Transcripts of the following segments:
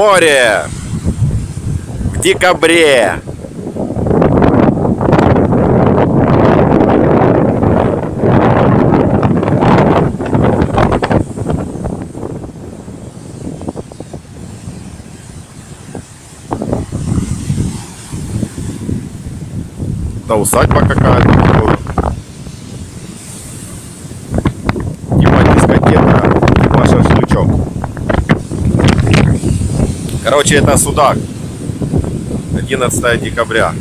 море в декабре. Это усадьба какая-то. Типа дискотека, типа шашлычок. Короче, это Судак. 11 декабря.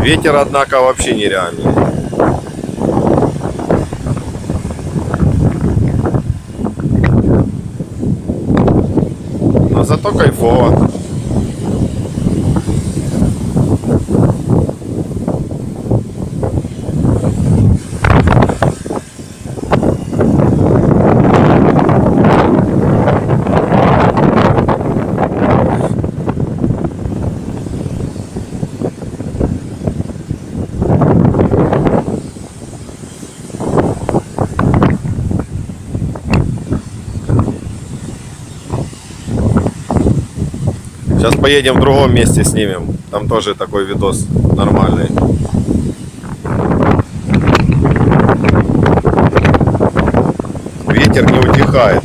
Ветер, однако, вообще нереальный. Но зато кайфово. Сейчас поедем в другом месте снимем. Там тоже такой видос нормальный. Ветер не утихает.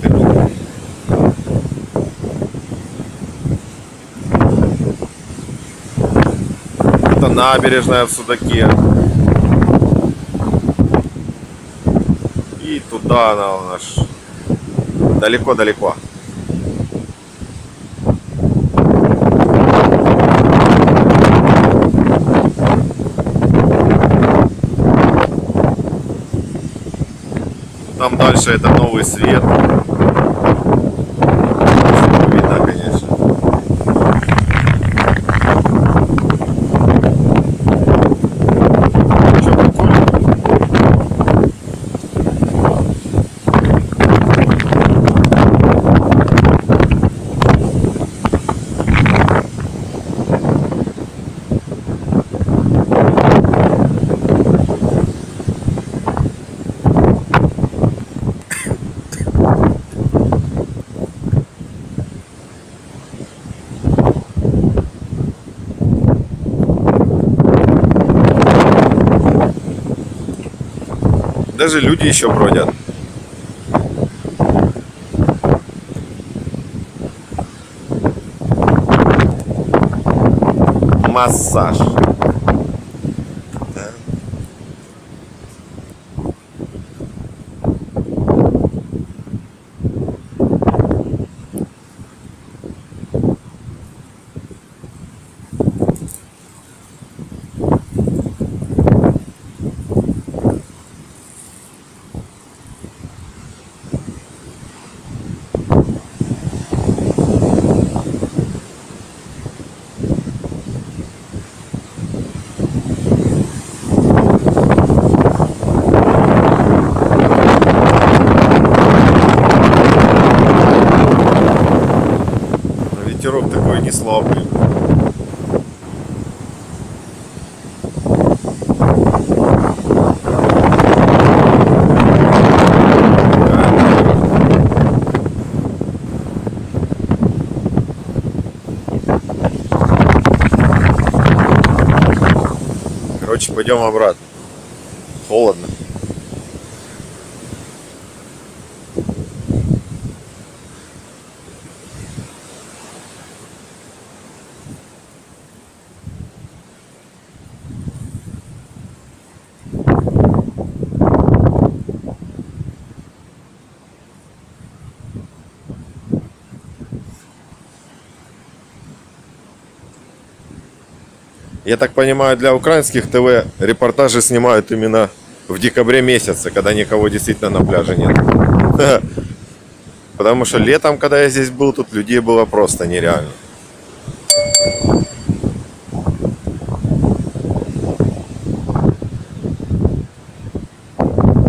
Это набережная в Судаке. И туда она у нас далеко-далеко. Там дальше это Новый Свет. Видно, конечно. Что такое? Даже люди еще бродят. Массаж. Ветерок такой не слабый. Короче, пойдем обратно. Холодно. Я так понимаю, для украинских ТВ репортажи снимают именно в декабре месяце, когда никого действительно на пляже нет. Потому что летом, когда я здесь был, тут людей было просто нереально.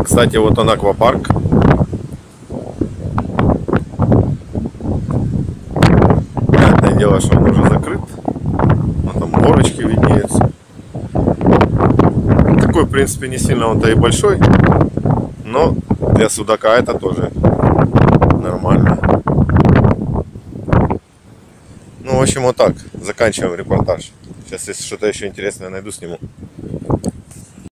Кстати, вот он аквапарк. Понятное дело, что он уже закрыт. Горочки виднеются. Такой, в принципе, не сильно он-то и большой. Но для судака это тоже нормально. Ну, в общем, вот так. Заканчиваем репортаж. Сейчас, если что-то еще интересное найду, сниму.